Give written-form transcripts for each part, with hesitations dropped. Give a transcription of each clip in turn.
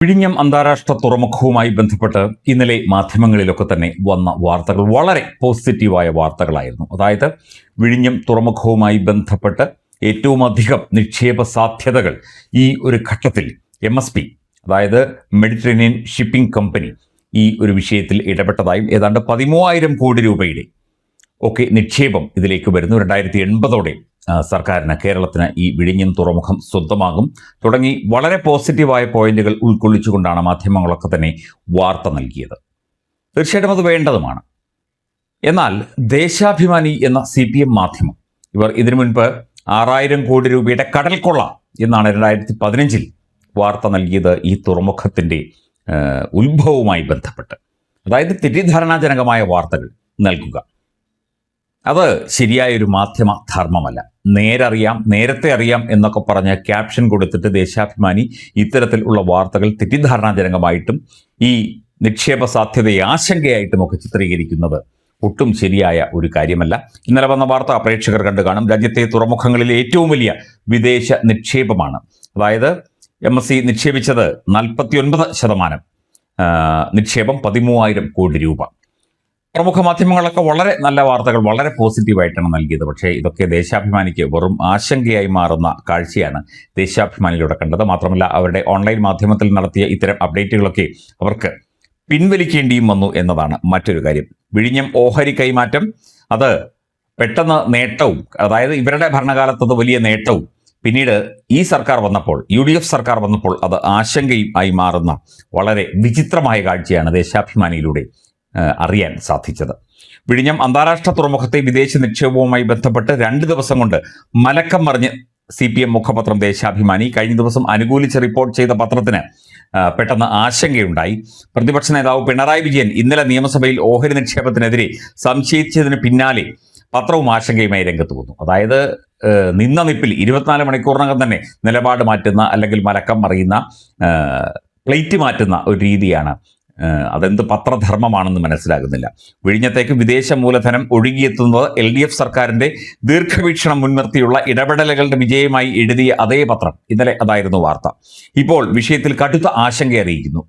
വിഴിഞ്ഞം അന്താരാഷ്ട്ര തുറമുഖവുമായി ബന്ധപ്പെട്ട് ഇന്നലെ മാധ്യമങ്ങളിലൊക്കെ തന്നെ വന്ന വാർത്തകൾ വളരെ പോസിറ്റീവായ വാർത്തകളായിരുന്നു. അതായത് വിഴിഞ്ഞം തുറമുഖവുമായി ബന്ധപ്പെട്ട് ഏറ്റവും അധികം നിക്ഷേപ സാധ്യതകൾ ഈ ഒരു ഘട്ടത്തിൽ MSP, അതായത് മെഡിറ്ററേനിയൻ ഷിപ്പിംഗ് കമ്പനി, ഈ ഒരു വിഷയത്തിൽ ഇടപെട്ടതായും ഏതാണ്ട് 13,000 കോടി രൂപയുടെ ഒക്കെ നിക്ഷേപം ഇതിലേക്ക് വരുന്നു. 2080 സർക്കാരിന്, കേരളത്തിന് ഈ വിഴിഞ്ഞം തുറമുഖം സ്വന്തമാകും തുടങ്ങി വളരെ പോസിറ്റീവായ പോയിന്റുകൾ ഉൾക്കൊള്ളിച്ചുകൊണ്ടാണ് മാധ്യമങ്ങളൊക്കെ തന്നെ വാർത്ത നൽകിയത്. തീർച്ചയായിട്ടും അത് വേണ്ടതുമാണ്. എന്നാൽ ദേശാഭിമാനി എന്ന CPM മാധ്യമം, ഇവർ ഇതിനു മുൻപ് 6,000 കോടി രൂപയുടെ കടൽക്കൊള്ള എന്നാണ് 2015 വാർത്ത നൽകിയത് ഈ തുറമുഖത്തിൻ്റെ ഉത്ഭവവുമായി ബന്ധപ്പെട്ട്. അതായത് തെറ്റിദ്ധാരണാജനകമായ വാർത്തകൾ നൽകുക, അത് ശരിയായൊരു മാധ്യമ ധർമ്മമല്ല. നേരത്തെ അറിയാം എന്നൊക്കെ പറഞ്ഞ് ക്യാപ്ഷൻ കൊടുത്തിട്ട് ദേശാഭിമാനി ഇത്തരത്തിൽ ഉള്ള വാർത്തകൾ തെറ്റിദ്ധാരണാജനകമായിട്ടും ഈ നിക്ഷേപ സാധ്യതയെ ആശങ്കയായിട്ടും ഒക്കെ ചിത്രീകരിക്കുന്നത് ഒട്ടും ശരിയായ ഒരു കാര്യമല്ല. ഇന്നലെ വന്ന വാർത്ത പ്രേക്ഷകർ കണ്ടു കാണും. രാജ്യത്തെ തുറമുഖങ്ങളിലെ ഏറ്റവും വലിയ വിദേശ നിക്ഷേപമാണ്. അതായത് MSC നിക്ഷേപിച്ചത് 49% നിക്ഷേപം 13,000 കോടി രൂപ. പ്രമുഖ മാധ്യമങ്ങളൊക്കെ വളരെ നല്ല വാർത്തകൾ വളരെ പോസിറ്റീവായിട്ടാണ് നൽകിയത്. പക്ഷേ ഇതൊക്കെ ദേശാഭിമാനിക്ക് വെറും ആശങ്കയായി മാറുന്ന കാഴ്ചയാണ് ദേശാഭിമാനിയിലൂടെ കണ്ടത്. മാത്രമല്ല അവരുടെ ഓൺലൈൻ മാധ്യമത്തിൽ നടത്തിയ ഇത്തരം അപ്ഡേറ്റുകളൊക്കെ അവർക്ക് പിൻവലിക്കേണ്ടിയും വന്നു എന്നതാണ് മറ്റൊരു കാര്യം. വിഴിഞ്ഞം ഓഹരി കൈമാറ്റം, അത് പെട്ടെന്ന് നേട്ടവും, അതായത് ഇവരുടെ ഭരണകാലത്തത് വലിയ നേട്ടവും, പിന്നീട് ഈ സർക്കാർ വന്നപ്പോൾ, UDF സർക്കാർ വന്നപ്പോൾ അത് ആശങ്കയും ആയി മാറുന്ന വളരെ വിചിത്രമായ കാഴ്ചയാണ് ദേശാഭിമാനിയിലൂടെ അറിയാൻ സാധിച്ചത്. വിഴിഞ്ഞം അന്താരാഷ്ട്ര തുറമുഖത്തെ വിദേശ നിക്ഷേപവുമായി ബന്ധപ്പെട്ട് 2 ദിവസം കൊണ്ട് മലക്കം മറിഞ്ഞ് CPM മുഖപത്രം ദേശാഭിമാനി. കഴിഞ്ഞ ദിവസം അനുകൂലിച്ച് റിപ്പോർട്ട് ചെയ്ത പത്രത്തിന് പെട്ടെന്ന് ആശങ്കയുണ്ടായി. പ്രതിപക്ഷ നേതാവ് പിണറായി വിജയൻ ഇന്നലെ നിയമസഭയിൽ ഓഹരി നിക്ഷേപത്തിനെതിരെ സംശയിച്ചതിന് പിന്നാലെ പത്രവും ആശങ്കയുമായി രംഗത്ത് വന്നു. അതായത് നിന്ന നിപ്പിൽ 24 മണിക്കൂറിനകം തന്നെ നിലപാട് മാറ്റുന്ന, അല്ലെങ്കിൽ മലക്കം മറിയുന്ന, പ്ലേറ്റ് മാറ്റുന്ന ഒരു രീതിയാണ്. അതെന്ത് പത്രധർമ്മമാണെന്ന് മനസ്സിലാകുന്നില്ല. വിഴിഞ്ഞത്തേക്ക് വിദേശ മൂലധനം ഒഴുകിയെത്തുന്നത് LDF സർക്കാരിൻ്റെ ദീർഘവീക്ഷണം മുൻനിർത്തിയുള്ള ഇടപെടലുകളുടെ വിജയമായി എഴുതിയ അതേ പത്രം ഇന്നലെ അതായിരുന്നു വാർത്ത. ഇപ്പോൾ വിഷയത്തിൽ കടുത്ത ആശങ്ക അറിയിക്കുന്നു.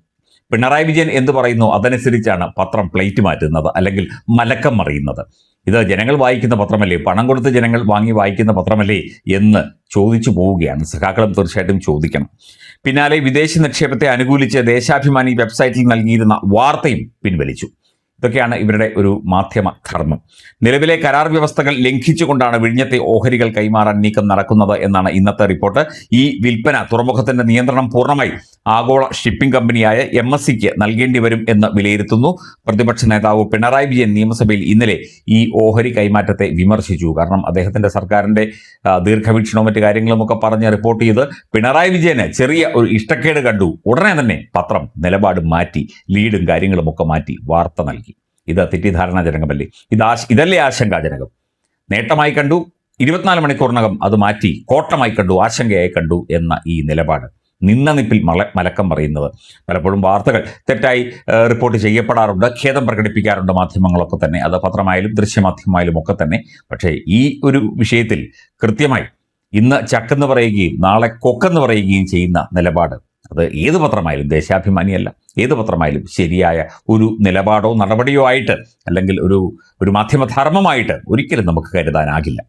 പിണറായി വിജയൻ എന്ത് പറയുന്നു അതനുസരിച്ചാണ് പത്രം പ്ലേറ്റ് മാറ്റുന്നത്, അല്ലെങ്കിൽ മലക്കം മറിയുന്നത്. ഇത് ജനങ്ങൾ വായിക്കുന്ന പത്രമല്ലേ, പണം കൊടുത്ത് ജനങ്ങൾ വാങ്ങി വായിക്കുന്ന പത്രമല്ലേ എന്ന് ചോദിച്ചു പോവുകയാണ്. സഖാക്കളും തീർച്ചയായിട്ടും ചോദിക്കണം. പിന്നാലെ വിദേശ നിക്ഷേപത്തെ അനുകൂലിച്ച് ദേശാഭിമാനി വെബ്സൈറ്റിൽ നൽകിയിരുന്ന വാർത്തയും പിൻവലിച്ചു. ഇതൊക്കെയാണ് ഇവരുടെ ഒരു മാധ്യമ ധർമ്മം. നിലവിലെ കരാർ വ്യവസ്ഥകൾ ലംഘിച്ചുകൊണ്ടാണ് വിഴിഞ്ഞത്തെ ഓഹരികൾ കൈമാറാൻ നീക്കം നടക്കുന്നത് എന്നാണ് ഇന്നത്തെ റിപ്പോർട്ട്. ഈ വിൽപ്പന തുറമുഖത്തിന്റെ നിയന്ത്രണം പൂർണ്ണമായി ആഗോള ഷിപ്പിംഗ് കമ്പനിയായ MSCക്ക് നൽകേണ്ടി വരും എന്ന് വിലയിരുത്തുന്നു. പ്രതിപക്ഷ നേതാവ് പിണറായി വിജയൻ നിയമസഭയിൽ ഇന്നലെ ഈ ഓഹരി കൈമാറ്റത്തെ വിമർശിച്ചു. കാരണം അദ്ദേഹത്തിന്റെ സർക്കാരിന്റെ ദീർഘവീക്ഷണവും മറ്റു കാര്യങ്ങളും ഒക്കെ പറഞ്ഞ് റിപ്പോർട്ട് ചെയ്ത് പിണറായി വിജയന് ചെറിയ ഒരു ഇഷ്ടക്കേട് കണ്ടു. ഉടനെ തന്നെ പത്രം നിലപാട് മാറ്റി, ലീഡും കാര്യങ്ങളും ഒക്കെ മാറ്റി വാർത്ത നൽകി. ഇത് തെറ്റിദ്ധാരണാജനകമല്ലേ? ഇതല്ലേ ആശങ്കാജനകം? നേട്ടമായി കണ്ടു, 24 മണിക്കൂറിനകം അത് മാറ്റി കോട്ടമായി കണ്ടു, ആശങ്കയായി കണ്ടു എന്ന ഈ നിലപാട്, നിന്ന നിപ്പിൽ മലക്കം പറയുന്നത്. പലപ്പോഴും വാർത്തകൾ തെറ്റായി റിപ്പോർട്ട് ചെയ്യപ്പെടാറുണ്ട്, ഖേദം പ്രകടിപ്പിക്കാറുണ്ട് മാധ്യമങ്ങളൊക്കെ തന്നെ, അത് പത്രമായാലും ദൃശ്യമാധ്യമമായാലും ഒക്കെ തന്നെ. പക്ഷേ ഈ ഒരു വിഷയത്തിൽ കൃത്യമായി ഇന്ന് ചക്കെന്ന് പറയുകയും നാളെ കൊക്കെന്ന് പറയുകയും ചെയ്യുന്ന നിലപാട്, അത് ഏത് പത്രമായാലും, ദേശാഭിമാനിയല്ല, ഏത് പത്രമായാലും ശരിയായ ഒരു നിലപാടോ നടപടിയോ ആയിട്ട്, അല്ലെങ്കിൽ ഒരു മാധ്യമധർമ്മമായിട്ട് ഒരിക്കലും നമുക്ക് കരുതാനാകില്ല.